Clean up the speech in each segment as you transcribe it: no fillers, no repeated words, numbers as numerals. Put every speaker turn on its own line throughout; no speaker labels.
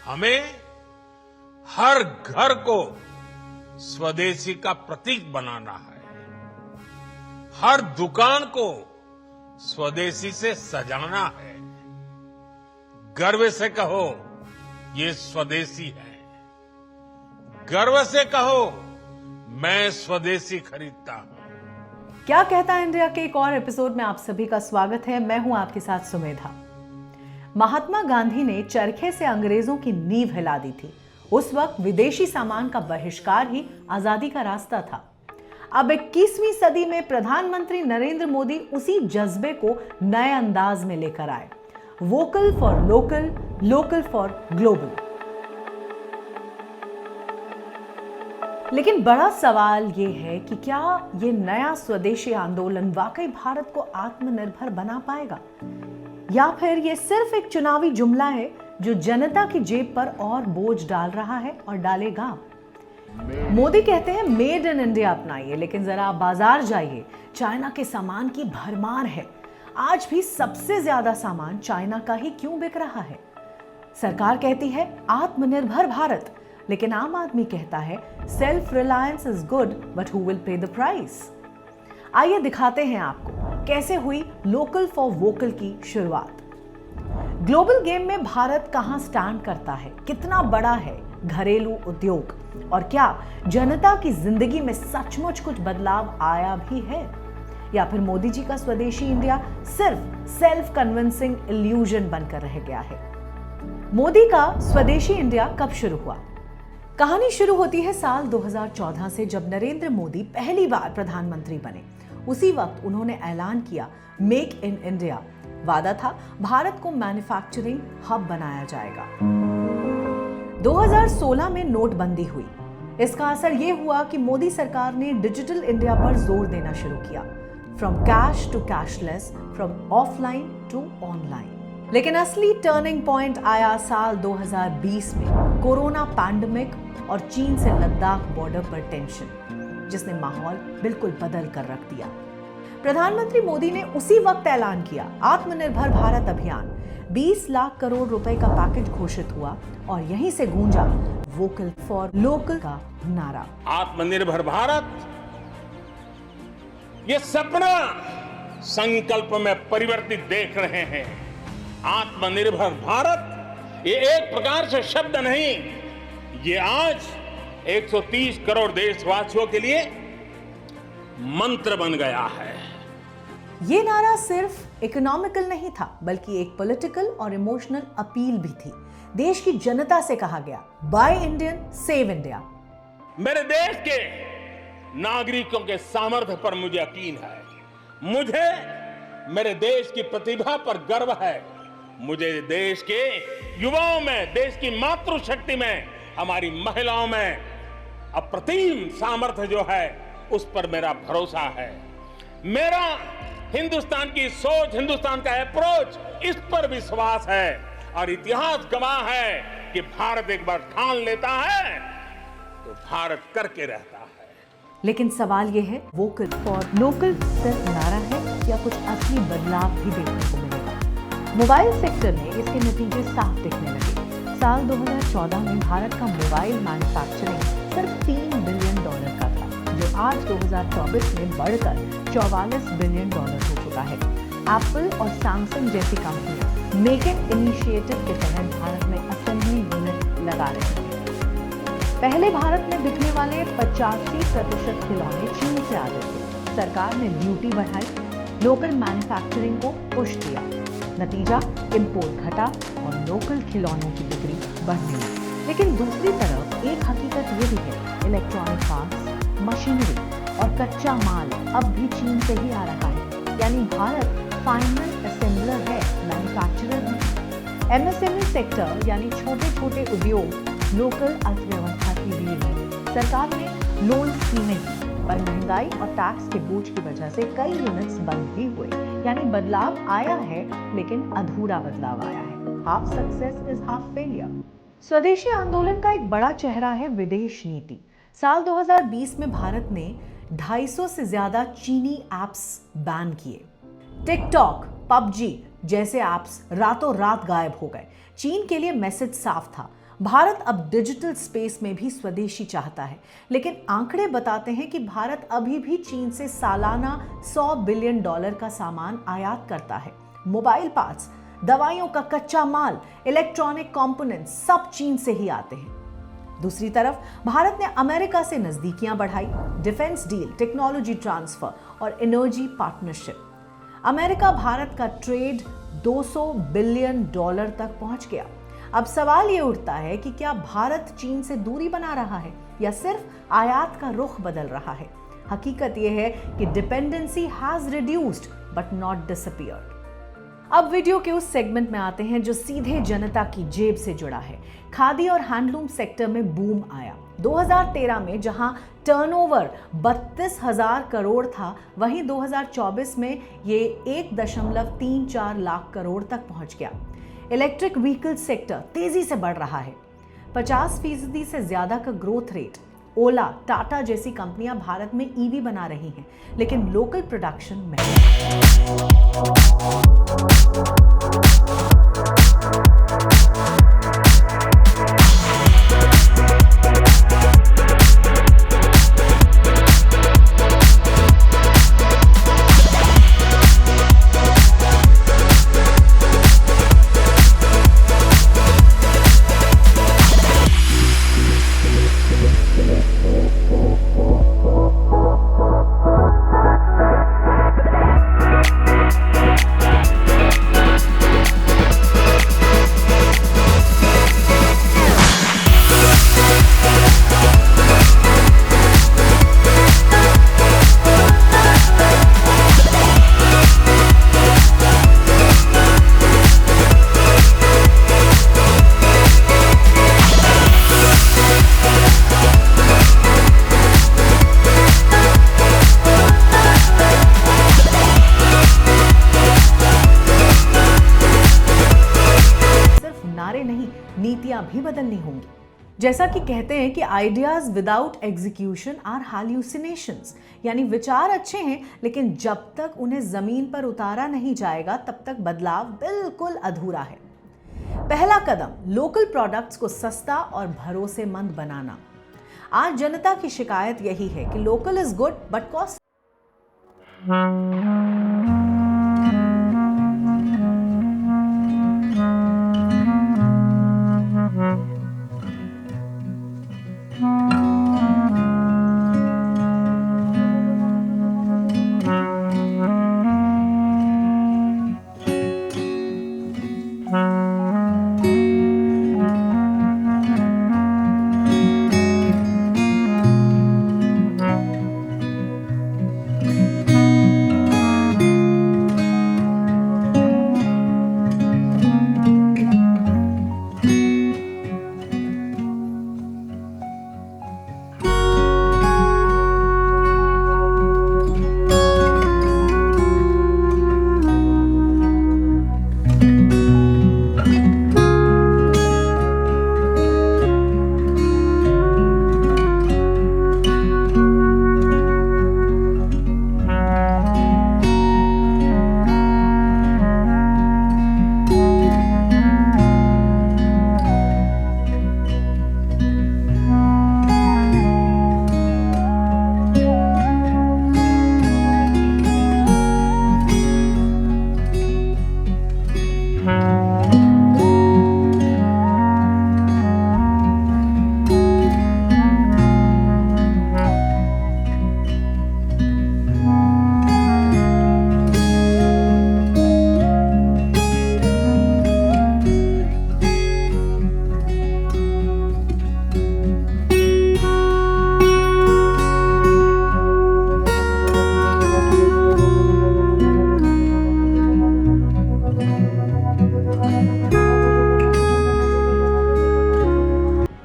हमें हर घर को स्वदेशी का प्रतीक बनाना है। हर दुकान को स्वदेशी से सजाना है। गर्व से कहो ये स्वदेशी है। गर्व से कहो मैं स्वदेशी खरीदता हूं।
क्या कहता है इंडिया के एक और एपिसोड में आप सभी का स्वागत है। मैं हूं आपके साथ सुमेधा। महात्मा गांधी ने चरखे से अंग्रेजों की नींव हिला दी थी। उस वक्त विदेशी सामान का बहिष्कार ही आजादी का रास्ता था। अब 21वीं सदी में प्रधानमंत्री नरेंद्र मोदी उसी जज्बे को नए अंदाज में लेकर आए। Vocal for local, local for global. लेकिन बड़ा सवाल ये है कि क्या ये नया स्वदेशी आंदोलन वाकई भारत को आत्मनिर्भर बना पाएगा, या फिर ये सिर्फ एक चुनावी जुमला है जो जनता की जेब पर और बोझ डाल रहा है और डालेगा। मोदी कहते हैं मेड इन इंडिया अपनाइए, लेकिन जरा आप बाजार जाइए, चाइना के सामान की भरमार है। आज भी सबसे ज्यादा सामान चाइना का ही क्यों बिक रहा है? सरकार कहती है आत्मनिर्भर भारत, लेकिन आम आदमी कहता है self reliance is good but who will pay the price. आइए दिखाते हैं आपको कैसे हुई लोकल फॉर वोकल की शुरुआत। ग्लोबल गेम में भारत कहां स्टैंड करता है, कितना बड़ा है घरेलू उद्योग, और क्या जनता की जिंदगी में सचमुच कुछ बदलाव आया भी है, या फिर मोदी जी का स्वदेशी इंडिया सिर्फ सेल्फ कन्विंसिंग इल्यूजन बनकर रह गया है। मोदी का स्वदेशी इंडिया कब शुरू हुआ? कहानी शुरू होती है साल 2014 से, जब नरेंद्र मोदी पहली बार प्रधानमंत्री बने। उसी वक्त उन्होंने ऐलान किया मेक इन इंडिया। वादा था भारत को मैन्युफैक्चरिंग हब बनाया जाएगा। 2016 में नोटबंदी हुई। इसका असर यह हुआ कि मोदी सरकार ने डिजिटल इंडिया पर जोर देना शुरू किया। From cash to cashless, from offline to online. लेकिन असली टर्निंग पॉइंट आया साल 2020 में, कोरोना पैंडेमिक और चीन से लद्दाख बॉर्डर पर टेंशन, जिसने माहौल बिल्कुल बदल कर रख दिया। प्रधानमंत्री मोदी ने उसी वक्त ऐलान किया आत्मनिर्भर भारत अभियान। 20 लाख करोड़ रुपए का पैकेज घोषित हुआ और यहीं से गूंजा वोकल फॉर लोकल का नारा।
आत्मनिर्भर भारत ये सपना संकल्प में परिवर्तित देख रहे हैं। आत्मनिर्भर भारत ये एक प्रकार से शब्द नहीं, ये आज 130 करोड़ देशवासियों के लिए मंत्र बन गया है।
ये नारा सिर्फ इकोनॉमिकल नहीं था, बल्कि एक पॉलिटिकल और इमोशनल अपील भी थी। देश की जनता से कहा गया बाय इंडियन सेव इंडिया।
मेरे देश के नागरिकों के सामर्थ्य पर मुझे यकीन है। मुझे मेरे देश की प्रतिभा पर गर्व है। मुझे देश के युवाओं में, देश की मातृशक्ति में, हमारी महिलाओं में अप्रतिम सामर्थ्य जो है उस पर मेरा भरोसा है। मेरा हिंदुस्तान की सोच, हिंदुस्तान का अप्रोच, इस पर विश्वास है। और इतिहास गवाह है कि भारत एक बार ठान लेता है तो भारत करके रहता है।
लेकिन सवाल यह है वोकल फॉर लोकल सिर्फ नारा है या कुछ असली बदलाव भी देखने को मिलेगा? मोबाइल सेक्टर में इसके नतीजे साफ दिखने लगे। साल 2014 में भारत का मोबाइल मैन्युफैक्चरिंग सिर्फ $3 बिलियन का था, जो आज 2024 में बढ़कर $44 बिलियन हो चुका है। एप्पल और सैमसंग जैसी कंपनियां मेक इन इनिशिएटिव के तहत भारत में असेंबली यूनिट लगा रही हैं। पहले भारत में बिकने वाले 85% खिलौने चीन से आते थे। सरकार ने ड्यूटी बढ़ाई, लोकल मैन्युफैक्चरिंग को पुश दिया। नतीजा इंपोर्ट घटा और लोकल खिलौनों की बिक्री बढ़ने लगी। लेकिन दूसरी तरफ एक हकीकत ये भी है, इलेक्ट्रॉनिक पार्ट्स, मशीनरी और कच्चा माल अब भी चीन से ही आ रहा है। यानी भारत फाइनल असेंबलर है, मैन्युफैक्चरर नहीं। एमएसएमई सेक्टर यानी छोटे छोटे उद्योग लोकल अर्थव्यवस्था की रीढ़ है। सरकार ने लोन स्कीमें दी, पर महंगाई और टैक्स के बोझ की वजह से कई यूनिट्स बंद भी हुए। यानी बदलाव आया है, लेकिन अधूरा बदलाव आया है। Half success is half failure. स्वदेशी आंदोलन का एक बड़ा चेहरा है विदेश नीति। साल 2020 में भारत ने 250 से ज्यादा चीनी एप्स बैन किए। टिकटॉक, पबजी जैसे एप्स रातों रात गायब हो गए। चीन के लिए मैसेज साफ था, भारत अब डिजिटल स्पेस में भी स्वदेशी चाहता है, लेकिन आंकड़े बताते हैं कि भारत अभी भी चीन से सालाना $100 बिलियन का सामान आयात करता है। मोबाइल पार्ट्स, दवाइयों का कच्चा माल, इलेक्ट्रॉनिक कंपोनेंट्स सब चीन से ही आते हैं। दूसरी तरफ भारत ने अमेरिका से नजदीकियां बढ़ाई, डिफेंस डील, टेक्नोलॉजी ट्रांसफर और एनर्जी पार्टनरशिप। अमेरिका भारत का ट्रेड $200 बिलियन तक पहुंच गया। अब सवाल ये उठता है कि क्या भारत चीन से दूरी बना रहा है या सिर्फ आयात का रुख बदल रहा है? हकीकत यह है कि dependency has reduced but not disappeared. अब वीडियो के उस सेगमेंट में आते हैं जो सीधे जनता की जेब से जुड़ा है। खादी और हैंडलूम सेक्टर में बूम आया। 2013 में जहां टर्नओवर 32,000 करोड़ था, वहीं 2024 में ये 1.34 लाख करोड़ तक पहुंच गया। इलेक्ट्रिक व्हीकल सेक्टर तेजी से बढ़ रहा है। 50% से ज्यादा का ग्रोथ रेट। ओला, टाटा जैसी कंपनियां भारत में ईवी बना रही हैं, लेकिन लोकल प्रोडक्शन में नीतियां भी बदलनी होंगी। जैसा कि कहते हैं कि आइडियाज विदाउट एग्जीक्यूशन आर हाल्यूसिनेशंस, यानी विचार अच्छे हैं लेकिन जब तक उन्हें जमीन पर उतारा नहीं जाएगा तब तक बदलाव बिल्कुल अधूरा है। पहला कदम लोकल प्रोडक्ट्स को सस्ता और भरोसेमंद बनाना। आज जनता की शिकायत यही है कि local is good but cost.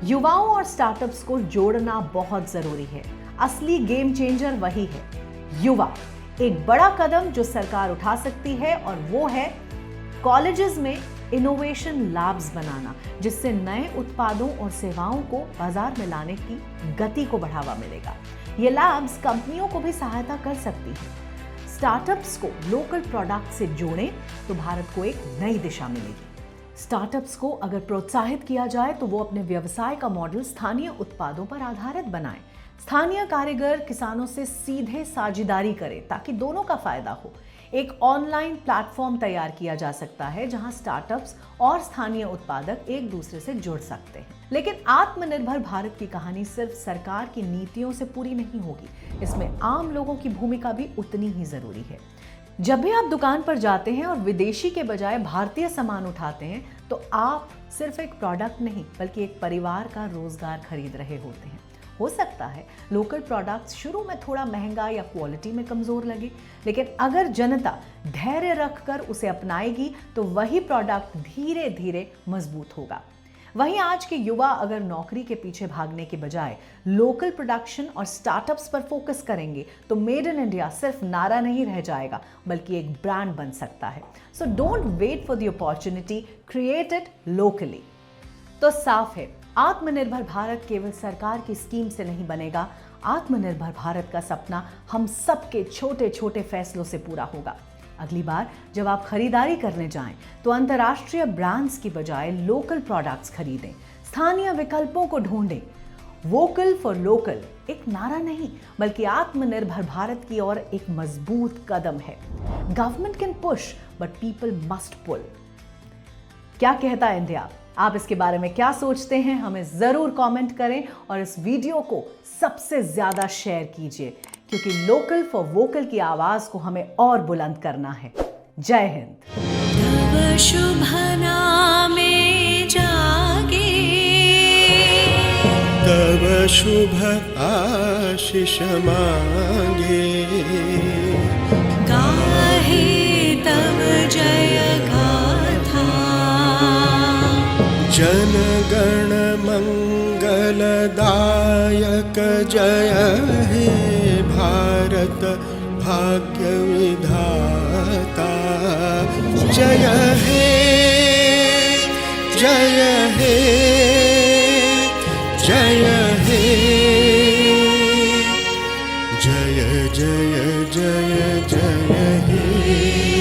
युवाओं और स्टार्टअप्स को जोड़ना बहुत जरूरी है। असली गेम चेंजर वही है, युवा। एक बड़ा कदम जो सरकार उठा सकती है और वो है कॉलेजेस में इनोवेशन लैब्स बनाना, जिससे नए उत्पादों और सेवाओं को बाजार में लाने की गति को बढ़ावा मिलेगा। ये लैब्स कंपनियों को भी सहायता कर सकती हैं। स्टार्टअप्स को लोकल प्रोडक्ट से जोड़ें तो भारत को एक नई दिशा मिलेगी। स्टार्टअप्स को अगर प्रोत्साहित किया जाए तो वो अपने व्यवसाय का मॉडल स्थानीय उत्पादों पर आधारित बनाएं। स्थानीय कारीगर किसानों से सीधे साझेदारी करें ताकि दोनों का फायदा हो। एक ऑनलाइन प्लेटफॉर्म तैयार किया जा सकता है जहां स्टार्टअप्स और स्थानीय उत्पादक एक दूसरे से जुड़ सकते हैं। लेकिन आत्मनिर्भर भारत की कहानी सिर्फ सरकार की नीतियों से पूरी नहीं होगी, इसमें आम लोगों की भूमिका भी उतनी ही जरूरी है। जब भी आप दुकान पर जाते हैं और विदेशी के बजाय भारतीय सामान उठाते हैं तो आप सिर्फ एक प्रोडक्ट नहीं बल्कि एक परिवार का रोजगार खरीद रहे होते हैं। हो सकता है लोकल प्रोडक्ट्स शुरू में थोड़ा महंगा या क्वालिटी में कमजोर लगे, लेकिन अगर जनता धैर्य रखकर उसे अपनाएगी तो वही प्रोडक्ट धीरे धीरे मजबूत होगा। वहीं आज के युवा अगर नौकरी के पीछे भागने के बजाय लोकल प्रोडक्शन और स्टार्टअप्स पर फोकस करेंगे तो मेड इन इंडिया सिर्फ नारा नहीं रह जाएगा बल्कि एक ब्रांड बन सकता है। So don't wait for the opportunity, create it locally. तो साफ है, आत्मनिर्भर भारत केवल सरकार की स्कीम से नहीं बनेगा। आत्मनिर्भर भारत का सपना हम सबके छोटे छोटे फैसलों से पूरा होगा। अगली बार जब आप खरीदारी करने जाएं तो अंतर्राष्ट्रीय ब्रांड्स की बजाय लोकल प्रोडक्ट्स खरीदें, स्थानीय विकल्पों को ढूंढें। वोकल फॉर लोकल एक नारा नहीं बल्कि आत्मनिर्भर भारत की ओर एक मजबूत कदम है। Government can push but people must pull. क्या कहता है इंडिया? आप इसके बारे में क्या सोचते हैं? हमें जरूर कमेंट करें और इस वीडियो को सबसे ज्यादा शेयर कीजिए क्योंकि लोकल फॉर वोकल की आवाज को हमें और बुलंद करना है। जय हिंद।
तव शुभ नामे जागे,
तव शुभ आशीष मांगे,
गाहे तव जय गाथा,
जन गण मंगलदायक जय हे भारत भाग्य विधाता। जय हे, जय हे, जय हे, जय जय जय जय हे।